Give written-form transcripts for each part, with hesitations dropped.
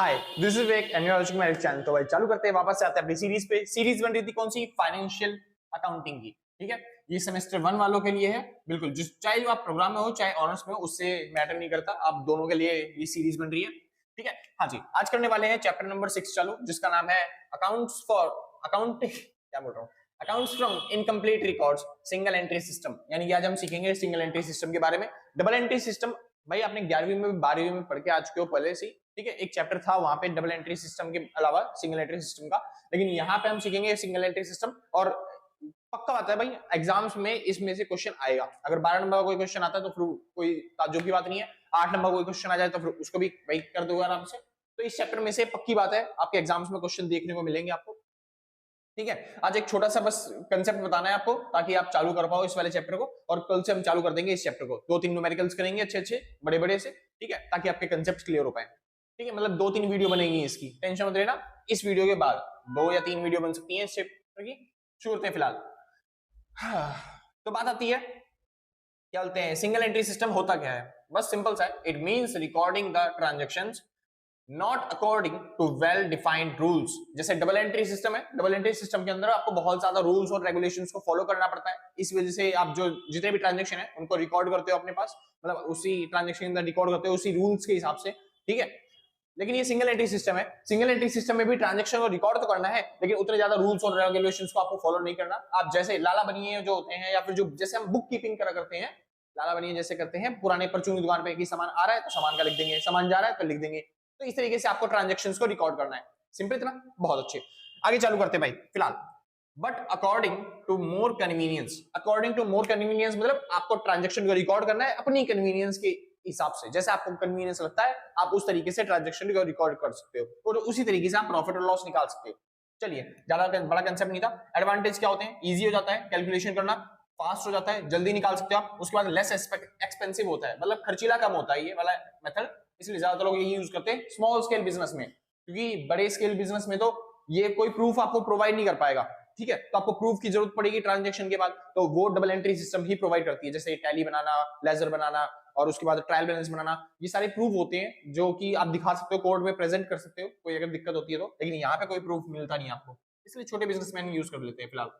Hi, this is Vivek and you are watching my channel. तो भाई चालू करते हैं, वापस से आते हैं अपनी सीरीज पे। सीरीज बन रही थी कौन सी? फाइनेंशियल अकाउंटिंग की। ठीक है, ये सेमेस्टर 1 वालों के लिए है। बिल्कुल, जिस चाहे आप प्रोग्राम में हो चाहे ऑनर्स में हो, उससे मैटर नहीं करता, आप दोनों के लिए ये सीरीज बन रही है। ठीक है, हाँ जी, आज करने वाले हैं चैप्टर नंबर 6 चालू, जिसका नाम है अकाउंट्स फॉर अकाउंटिंग क्या बोल रहा हूँ, accounts from incomplete records single entry system. यानी कि आज हम सीखेंगे सिंगल एंट्री सिस्टम के बारे में। डबल एंट्री सिस्टम भाई आपने 11वीं में 12वीं में पढ़ के आ चुके हो पहले से। ठीक है, एक चैप्टर था वहां पे डबल एंट्री सिस्टम के अलावा सिंगल एंट्री सिस्टम का, लेकिन यहाँ पे हम सीखेंगे सिंगल एंट्री सिस्टम। और पक्का बात है भाई, एग्जाम्स में इसमें से क्वेश्चन आएगा। अगर 12 नंबर का कोई क्वेश्चन आता है तो फिर कोई ताज्जुब की बात नहीं है। 8 नंबर का कोई क्वेश्चन आ जाए तो फिर उसको भी भाई कर दोगे आराम से। तो इस चैप्टर में से पक्की बात है आपके एग्जाम्स में क्वेश्चन देखने को मिलेंगे आपको। ठीक है, आज एक छोटा सा बस कंसेप्ट बताना है आपको ताकि आप चालू कर पाओ इस वाले चैप्टर को, और कल से हम चालू कर देंगे इस चैप्टर को। 2-3 न्यूमेरिकल्स करेंगे अच्छे अच्छे बड़े बड़े से। ठीक है, ताकि आपके कंसेप्ट क्लियर हो पाए। ठीक है, मतलब 2-3 वीडियो बनेगी इसकी, टेंशन मत लेना। इस वीडियो के बाद 2 या 3 वीडियो बन सकती है इस चैप्टर की। शुरू करते हैं फिलहाल। तो बात आती है, क्या बोलते हैं, सिंगल एंट्री सिस्टम होता क्या है? बस सिंपल सा है, it means recording the transactions not according to well defined rules. जैसे डबल एंट्री सिस्टम है, डबल एंट्री सिस्टम के अंदर आपको बहुत ज्यादा रूल्स और रेगुलेशंस को फॉलो करना पड़ता है। इस वजह से आप जो जितने भी ट्रांजैक्शन है उनको रिकॉर्ड करते हो अपने पास, मतलब उसी ट्रांजैक्शन के अंदर रिकॉर्ड करते हो उसी रूल्स के हिसाब से। ठीक है, लेकिन ये सिंगल एंट्री सिस्टम है। सिंगल एंट्री सिस्टम में भी ट्रांजैक्शन को रिकॉर्ड तो करना है, लेकिन उतने ज्यादा रूल्स और रेगुलेशंस को आपको फॉलो नहीं करना। आप जैसे लाला बनिए जो होते हैं, या फिर जो जैसे हम बुक कीपिंग करा करते हैं, लाला बनिए जैसे करते हैं, पुराने परचून की दुकान पे कि सामान आ रहा है तो सामान का लिख देंगे, सामान जा रहा है तो लिख देंगे। तो इस तरीके से आपको ट्रांजैक्शंस को रिकॉर्ड करना है। सिंपल इतना, बहुत अच्छे। आगे चालू करते हैं भाई फिलहाल। But according to more convenience, according to more convenience मतलब आपको ट्रांजैक्शन को रिकॉर्ड करना है अपनी कन्वीनियंस के हिसाब से। जैसे आपको कन्वीनियंस लगता है आप उस तरीके से ट्रांजैक्शन को रिकॉर्ड कर सकते हो, और उसी तरीके से आप प्रॉफिट और लॉस निकाल सकते हो। चलिए, ज्यादा बड़ा कंसेप्ट नहीं था। एडवांटेज क्या होते हैं? इजी हो जाता है कैलकुलेशन करना, फास्ट हो जाता है, जल्दी निकाल सकते हो आप। उसके बाद लेस एक्सपेंसिव होता है, मतलब खर्चीला कम होता है ये वाला मेथड, इसलिए ज्यादातर लोग यही यूज करते हैं स्मॉल स्केल बिजनेस में। क्योंकि बड़े स्केल बिजनेस में तो ये कोई प्रूफ आपको प्रोवाइड नहीं कर पाएगा। ठीक है, तो आपको प्रूफ की जरूरत पड़ेगी ट्रांजैक्शन के बाद, तो वो डबल एंट्री सिस्टम ही प्रोवाइड करती है। जैसे टैली बनाना, लेजर बनाना, और उसके बाद ट्रायल बैलेंस बनाना, ये सारे प्रूफ होते हैं जो कि आप दिखा सकते हो, कोर्ट में प्रेजेंट कर सकते हो कोई अगर दिक्कत होती है तो। लेकिन यहाँ पे कोई प्रूफ मिलता नहीं आपको, इसलिए छोटे बिजनेसमैन यूज कर लेते हैं फिलहाल।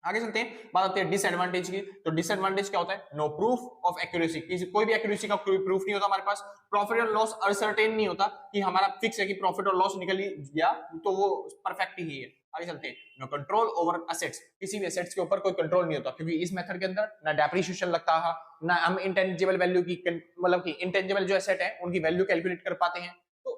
आगे चलते हैं, बात आती है डिसएडवांटेज की। तो डिसएडवांटेज क्या होता है? नो प्रूफ ऑफ एक्यूरेसी, कोई भी एक्यूरेसी का कोई प्रूफ नहीं होता हमारे पास। प्रॉफिट और लॉस अनसर्टेन नहीं होता कि हमारा फिक्स है कि प्रॉफिट और लॉस निकल गया तो वो परफेक्ट ही है। आगे चलते हैं, नो कंट्रोल ओवर असेट्स, किसी भी असेट्स के ऊपर कोई कंट्रोल नहीं होता, क्योंकि इस मेथड के अंदर ना डेप्रिसिएशन लगता है, ना हम इंटेंजिबल वैल्यू की, मतलब कि इंटेंजिबल जो असेट है उनकी वैल्यू कैलकुलेट कर पाते हैं। तो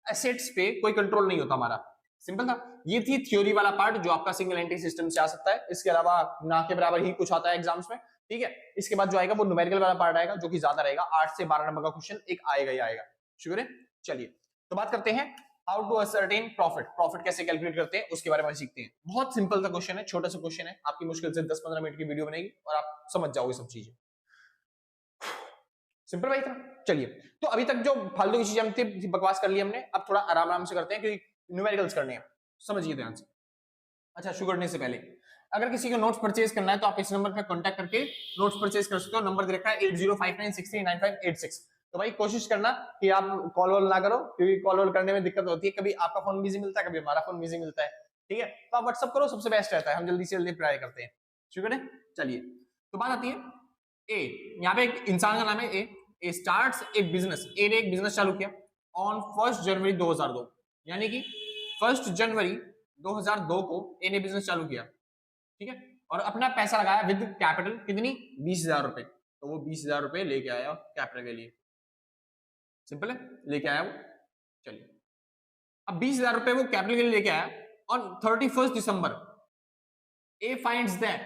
असेट्स पे कोई कंट्रोल नहीं होता हमारा। सिंपल था। ये थी थ्योरी वाला पार्ट जो आपका सिंगल एंट्री सिस्टम से आ सकता है। इसके अलावा ना के बराबर ही कुछ आता है एग्जाम्स में। ठीक है, इसके बाद जो आएगा वो न्यूमेरिकल वाला पार्ट आएगा, जो कि ज्यादा रहेगा। 8 से 12 नंबर का क्वेश्चन एक आएगा ही आएगा। शुक्र है। चलिए, तो बात करते हैं how to ascertain profit, profit कैसे कैलकुलेट करते हैं उसके बारे में सीखते हैं। बहुत सिंपल सा क्वेश्चन है, छोटा सा क्वेश्चन है, आपकी मुश्किल से 10-15 मिनट की वीडियो बनेगी और आप समझ जाओगे सब चीजें। सिंपल भाई था। चलिए, तो अभी तक जो फालतू की चीजें थी बकवास कर ली हमने, अब थोड़ा आराम आराम से करते हैं क्योंकि न्यूमेरिकल्स करने हैं। समझिए ध्यान से। अच्छा, शुरू करने से पहले अगर किसी को नोट्स परचेज करना है तो आप इस नंबर पर कांटेक्ट करके नोट्स परचेज कर सकते हो। नंबर दे रखा है 8059639586। तो भाई कोशिश करना कि आप कॉल वॉल ना करो, क्योंकि कॉल वॉल करने में दिक्कत होती है। कभी आपका फोन बिजी मिलता है, कभी हमारा फोन बिजी मिलता है। ठीक है, तो आप व्हाट्सअप करो, सबसे बेस्ट रहता है, हम जल्दी से जल्दी रिप्लाई करते हैं। शुक्र है। चलिए, तो बात आती है ए, यहाँ पे एक इंसान का नाम है ए स्टार्ट्स ए बिजनेस। ए ने एक बिजनेस चालू किया ऑन 1 जनवरी 2002, यानी कि 1 जनवरी 2002 को ए ने बिजनेस चालू किया। ठीक है, और अपना पैसा लगाया विद कैपिटल, कितनी? 20,000 रुपए। तो वो 20,000 रुपए लेके आया कैपिटल के लिए। सिंपल है, लेके आया वो। चलिए, अब 20,000 रुपए वो कैपिटल के लिए लेके आया on 31 December. A finds that,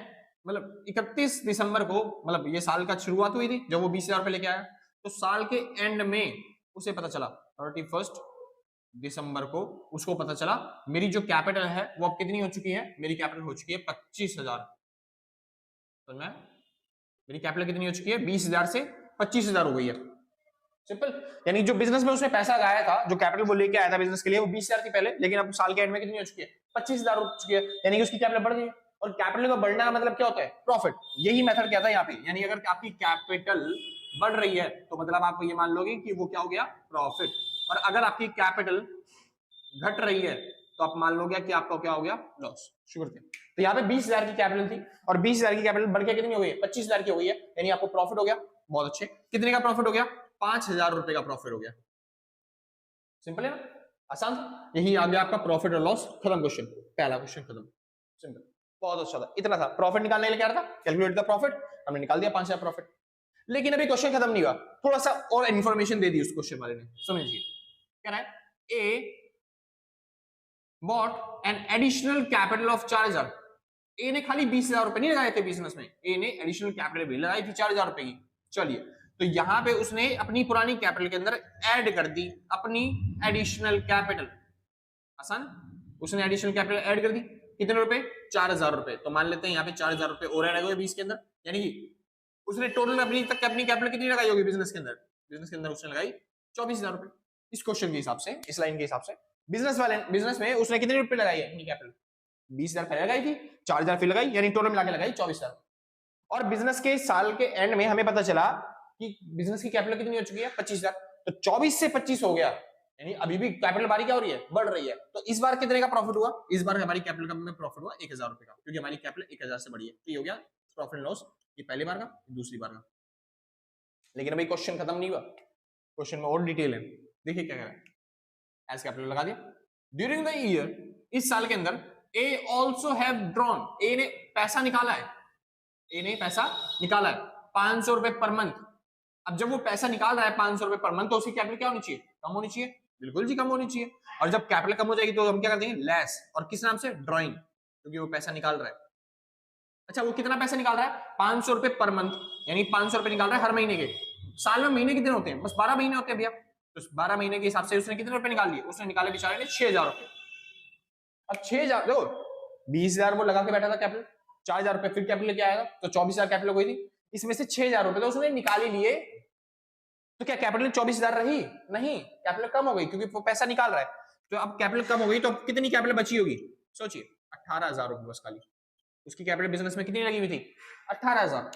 मतलब 31 दिसंबर को, मतलब ये साल का शुरुआत हुई थी जब वो 20,000 रुपए लेके आया, तो साल के एंड में उसे पता चला 31 दिसंबर को उसको पता चला मेरी जो कैपिटल है वो अब कितनी हो चुकी है? मेरी कैपिटल हो चुकी है 25,000। तो मैं, मेरी कैपिटल कितनी हो चुकी है? 20,000 से 25,000 हो गई है। सिंपल, यानी जो बिजनेस में उसने पैसा लगाया था, जो कैपिटल वो लेके आया था बिजनेस के लिए, वो 20,000 थी पहले, लेकिन अब साल के एंड में कितनी हो चुकी है? 25,000 हो चुकी है। यानी कि उसकी कैपिटल बढ़ गई है। और कैपिटल का बढ़ना का मतलब क्या होता है? प्रॉफिट। यही मेथड क्या था यहाँ पे, यानी अगर आपकी कैपिटल बढ़ रही है तो मतलब आप ये मान लोगे कि वो क्या हो गया? प्रॉफिट। और अगर आपकी कैपिटल घट रही है तो आप मान लोगे कि आपका क्या हो गया, लॉस। शुक्र थे। तो यहाँ पे 20,000 की कैपिटल थी और 20,000 की कैपिटल बढ़ के कितनी हो गई है, 25,000 की हो गई है, यानी आपको प्रॉफिट हो गया। बहुत अच्छे। कितने का प्रॉफिट हो गया, 5,000 रुपए का प्रॉफिट हो गया। सिंपल है ना, आसान था। यही आ गया आपका प्रॉफिट और लॉस, खत्म क्वेश्चन, पहला क्वेश्चन खत्म, सिंपल, बहुत अच्छा था। इतना था, प्रॉफिट निकालने के लिए क्या था, कैलकुलेट द प्रॉफिट, हमने निकाल दिया 5,000 प्रॉफिट। लेकिन अभी क्वेश्चन खत्म नहीं हुआ, थोड़ा सा और इन्फॉर्मेशन दे दी उस क्वेश्चन वाले ने, समझिए। कह रहा है A bought an additional capital of 4,000। A ने खाली 20,000 रुपए नहीं लगाए थे बिजनेस में, ए ने एडिशनल कैपिटल भी लगाई थी 4,000 रुपए की। चलिए, तो यहां पे उसने अपनी पुरानी कैपिटल के अंदर ऐड कर दी अपनी एडिशनल कैपिटल। आसान, उसने एडिशनल कैपिटल ऐड कर दी, कितने रुपए, 4,000 रुपए। तो मान लेते हैं यहाँ पे 4,000 रुपए और ऐड हो गए 20 के अंदर, यानी कि उसने टोटल अपनी तक अपनी कैपिटल कितनी लगाई होगी बिजनेस के अंदर, बिजनेस के अंदर उसने लगाई 24,000 रुपए। इस क्वेश्चन के हिसाब से, इस लाइन के हिसाब से बिजनेस में उसने कितने रुपए लगाई है अपनी कैपिटल, 20,000 पहले लगाई थी, 4,000 फिर लगाई, यानी टोटल मिला के लगाई 24,000। और बिजनेस के साल के एंड में हमें पता चला कि बिजनेस की कैपिटल कितनी हो चुकी है, 25,000। तो 24 से 25 हो गया, यानी अभी भी कैपिटल बारी क्या हो रही है, बढ़ रही है। तो इस बार कितने का प्रॉफिट हुआ, इस बार हमारी कैपिटल का में प्रॉफिट हुआ 1,000 रुपए का, क्योंकि हमारी कैपिटल 1,000 से बढ़ी है। तो ये हो गया प्रॉफिट लॉस, ये पहली बार का, दूसरी बार का। लेकिन अभी क्वेश्चन खत्म नहीं हुआ, क्वेश्चन में और डिटेल है। देखिए क्या कह रहा है, एज कैपिटल लगा दिया। ड्यूरिंग द ईयर, इस साल के अंदर, ए ऑल्सो हैव ड्रॉन, ए ने पैसा निकाला है, ए ने पैसा निकाला है 500 रुपए पर मंथ। अब जब वो पैसा निकाल रहा है 500 रुपए पर मंथ, तो उसकी कैपिटल क्या होनी चाहिए, कम होनी चाहिए, बिल्कुल जी कम होनी चाहिए। और जब कैपिटल कम हो जाएगी तो हम क्या कर देंगे, लेस, और किस नाम से, ड्रॉइंग, क्योंकि वो पैसा निकाल रहा है। अच्छा, वो कितना पैसा निकाल रहा है, 500 रुपए पर मंथ, यानी 500 रुपए निकाल रहा है हर महीने के। साल में महीने कितने होते हैं, बस 12 महीने होते हैं भैया। तो 12 महीने के हिसाब से उसने कितने रुपए निकाल लिए, उसने निकाले बेचारे ने 6,000 रुपए। अब 6,000 देखो, 20,000 वो लगा के बैठा था कैपिटल, 4,000 रुपए फिर कैपिटल लेके आएगा, तो 24,000 कैपिटल हो गई थी। इसमें से 6,000 रुपए तो उसने निकाल ही लिए, तो क्या कैपिटल 24,000 रही, नहीं, कैपिटल कम हो गई, क्योंकि वो पैसा निकाल रहा है। तो अब कैपिटल कम हो गई, तो कितनी कैपिटल बची होगी, सोचिए, 18,000 रुपए बस खाली। उसकी कैपिटल बिजनेस में कितनी लगी हुई थी, 18,000।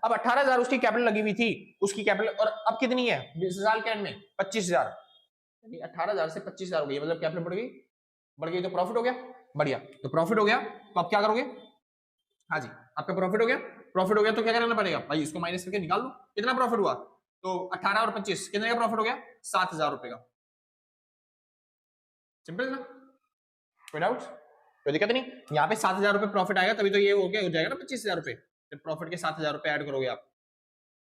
अब 18,000 उसकी कैपिटल लगी हुई थी, उसकी कैपिटल, और अब कितनी है साल के एंड में, 25,000, यानी 18,000 से 25,000 हो गई, मतलब कैपिटल बढ़ गई, तो प्रॉफिट हो गया, बढ़िया। तो प्रॉफिट हो गया, तो आप क्या करोगे, हाँ जी, आपका प्रॉफिट हो गया, प्रॉफिट हो गया तो क्या करना पड़ेगा भाई, इसको माइनस करके निकाल लो, कितना प्रॉफिट हुआ, तो 18 और 25 कितने का प्रॉफिट हो गया, 7,000 रुपए का। सिंपल ना, कोई डाउट, कोई दिक्कत नहीं। यहाँ पे 7,000 रुपए प्रॉफिट आएगा, तभी तो ये हो जाएगा ना 25,000 रुपए, जब प्रॉफिट के 7,000 रुपए ऐड करोगे आप।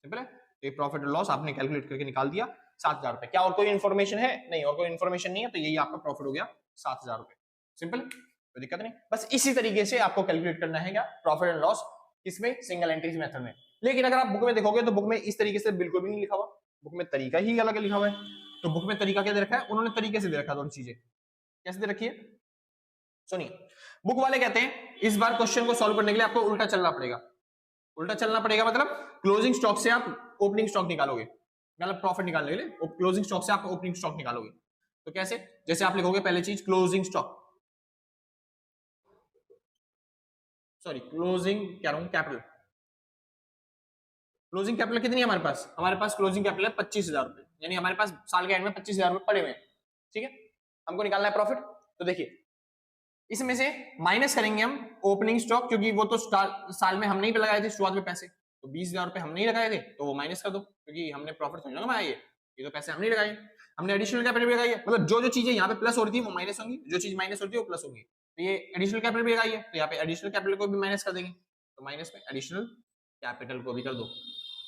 सिंपल है, तो ये प्रॉफिट और लॉस आपने कैलकुलेट करके निकाल दिया 7,000 रुपए। क्या और कोई इन्फॉर्मेशन है, नहीं, और कोई इन्फॉर्मेशन नहीं है, तो यही आपका प्रॉफिट हो गया 7,000 रुपए। सिंपल, कोई दिक्कत नहीं। बस इसी तरीके से आपको कैलकुलेट करना है क्या, प्रॉफिट एंड लॉस, किसमें, सिंगल एंट्रीज मेथड में। लेकिन अगर आप बुक में देखोगे तो बुक में इस तरीके से बिल्कुल भी नहीं लिखा हुआ, बुक में तरीका ही अलग लिखा हुआ है। तो बुक में तरीका क्या दे रखा है, उन्होंने तरीके से दे रखा है दोनों चीजें। कैसे दे रखी है, सुनिए, बुक वाले कहते हैं इस बार क्वेश्चन को सॉल्व करने के लिए आपको उल्टा चलना पड़ेगा। उल्टा चलना पड़ेगा मतलब क्लोजिंग स्टॉक से आप ओपनिंग स्टॉक निकालोगे, मतलब प्रॉफिट निकालने के लिए क्लोजिंग स्टॉक से आप ओपनिंग स्टॉक निकालोगे। तो कैसे, जैसे आप लिखोगे पहले चीज क्लोजिंग स्टॉक, सॉरी क्लोजिंग क्या रहा हूं, कैपिटल। क्लोजिंग कैपिटल कितनी है हमारे पास क्लोजिंग कैपिटल है 25,000 रुपए, यानी हमारे पास साल के एंड में 25,000 रुपए पड़े हुए हैं। ठीक है, हमको निकालना है प्रॉफिट। तो देखिए, इसमें से माइनस करेंगे हम ओपनिंग स्टॉक, क्योंकि वो तो साल में हम नहीं लगाए थे शुरुआत में पैसे, तो 20,000 रुपए हम नहीं लगाए थे, तो वो माइनस कर दो, क्योंकि हमने प्रॉफिट थोड़ी ना कमाया, ये तो पैसे हम नहीं लगाए, हमने एडिशनल कैपिटल भी लगाई है। मतलब जो चीजें यहाँ पे प्लस हो रही थी वो माइनस होंगी, जो चीज माइनस होती है वो प्लस होंगी। तो ये एडिशनल कैपिटल भी लगाई है, तो यहाँ पे एडिशनल कैपिटल को भी माइनस कर देंगे, तो माइनस में एडिशनल कैपिटल को भी कर दो।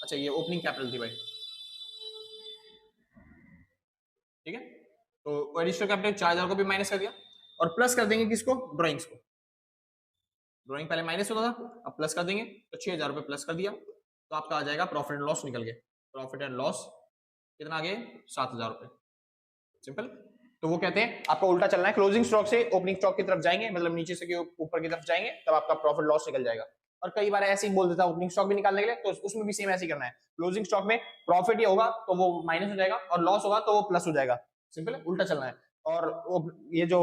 अच्छा, ये ओपनिंग कैपिटल थी भाई, ठीक है, तो एडिशनल कैपिटल 4,000 को भी माइनस कर दिया, और प्लस कर देंगे किसको, ड्राइंग्स को। ड्राइंग पहले माइनस होता था, अब प्लस कर देंगे, तो 6,000 रुपए प्लस कर दिया, तो आपका आ जाएगा प्रॉफिट एंड लॉस निकल गया। प्रॉफिट एंड लॉस कितना आ गया, 7,000 रुपए। सिंपल। तो वो कहते हैं आपको उल्टा चलना है, क्लोजिंग स्टॉक से ओपनिंग स्टॉक की तरफ जाएंगे, मतलब नीचे से ऊपर की तरफ जाएंगे, तब आपका प्रॉफिट लॉस निकल जाएगा। और कई बार ऐसे ही बोल देता है ओपनिंग स्टॉक भी निकालने के लिए, तो उसमें भी सेम ऐसे ही करना है। क्लोजिंग स्टॉक में प्रॉफिट ये होगा तो वो माइनस हो जाएगा, और लॉस होगा तो वो प्लस हो जाएगा। सिंपल है, उल्टा चलना है। और ये जो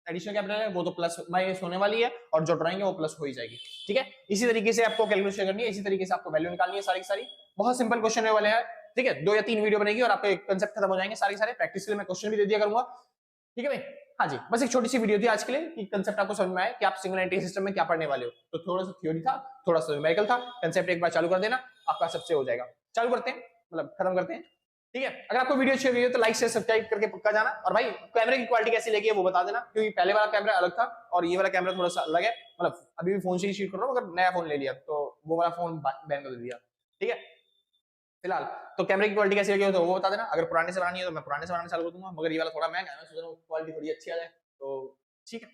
एडिशनल कैपिटल है वो तो प्लस माइनस होने वाली है, और जो ड्राइंग है वो प्लस हो ही जाएगी। ठीक है, इसी तरीके से आपको कैलकुलेशन करनी है, इसी तरीके से आपको वैल्यू निकालनी है सारी की सारी। बहुत सिंपल क्वेश्चन वाले हैं, ठीक है, 2 या 3 वीडियो बनेगी और आपके कंसेप्ट खत्म हो जाएंगे सारे प्रैक्टिस के लिए मैं क्वेश्चन भी दे दिया करूंगा। ठीक है भाई, हाँ जी, बस एक छोटी सी वीडियो थी आज के लिए कि कंसेप्ट आपको समझ में आए कि आप सिंगल एंट्री सिस्टम में क्या पढ़ने वाले हो। तो थोड़ा सा थ्योरी था, थोड़ा सा न्यूमेरिकल था, कंसेप्ट एक बार चालू कर देना, आपका सबसे हो जाएगा। चालू करते हैं, मतलब खत्म करते हैं। ठीक है, अगर आपको वीडियो अच्छी लगी हो तो लाइक से सब्सक्राइब करके पक्का जाना। और भाई कैमरे की क्वालिटी कैसी लगी है वो बता देना, क्योंकि पहले वाला कैमरा अलग था और ये वाला कैमरा थोड़ा सा अलग है। मतलब अभी भी फोन से ही शूट कर रहा हूँ, अगर नया फोन ले लिया तो वो वाला फोन बैन कर दिया। ठीक है, फिलहाल तो कैमरे की क्वालिटी कैसी लगी हो तो वो बता देना। अगर पुराने से बनानी है तो मैं पुराने से बनाना चालू कर दूंगा, मगर ये वाला थोड़ा महंगा है, मैं सोच रहा हूँ क्वालिटी थोड़ी अच्छी आ जाए तो ठीक है।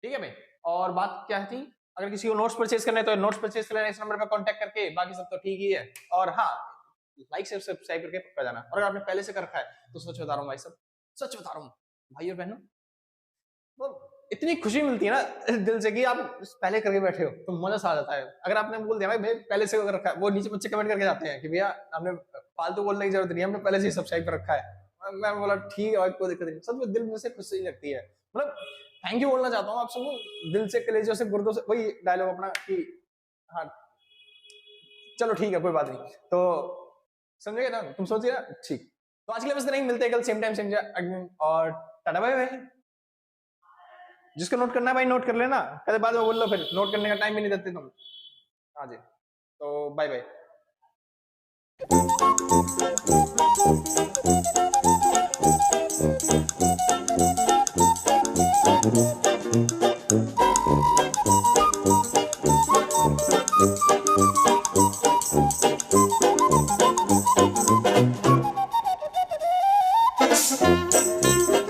ठीक है भाई, और बात क्या थी, अगर किसी को नोट्स परचेज करने तो नोट्स परचेज कर लेना इस नंबर पर कांटेक्ट करके, बाकी सब तो ठीक ही है। और हाँ, लाइक से सब्सक्राइब करके पक्का जाना। और अगर आपने पहले से कर रखा है तो सच बता रहा हूँ भाई सब, सच बता रहा हूँ भाई और बहनों, तो इतनी खुशी मिलती है ना दिल से कि आप पहले करके बैठे हो तो मजा सा आ जाता है। अगर आपने बोल दिया भाई पहले से कर रखा है, वो नीचे बच्चे कमेंट करके जाते हैं कि भैया हमने फालतू बोलने की जरूरत नहीं है, हमने पहले से सब्सक्राइब कर रखा है। मैं बोला ठीक है भाई, कोई दिक्कत नहीं, सच में दिल में से खुशी लगती है। मतलब थैंक यू बोलना चाहता हूँ आप सबको दिल से, कलेजों से, गुर्दों से, वही डायलॉग अपना कि हाँ चलो ठीक है कोई बात नहीं, तो समझेगा ना, तुम सोचिए ना। ठीक, तो आज के लिए बस नहीं, मिलते हैं कल सेम टाइम सेम जगह, और टाटा बाय बाय। जिसको नोट करना है भाई नोट कर लेना, कल बाद में बोल लो फिर नोट करने का टाइम भी नहीं देते तुम। हाँ जी, तो बाय बाय।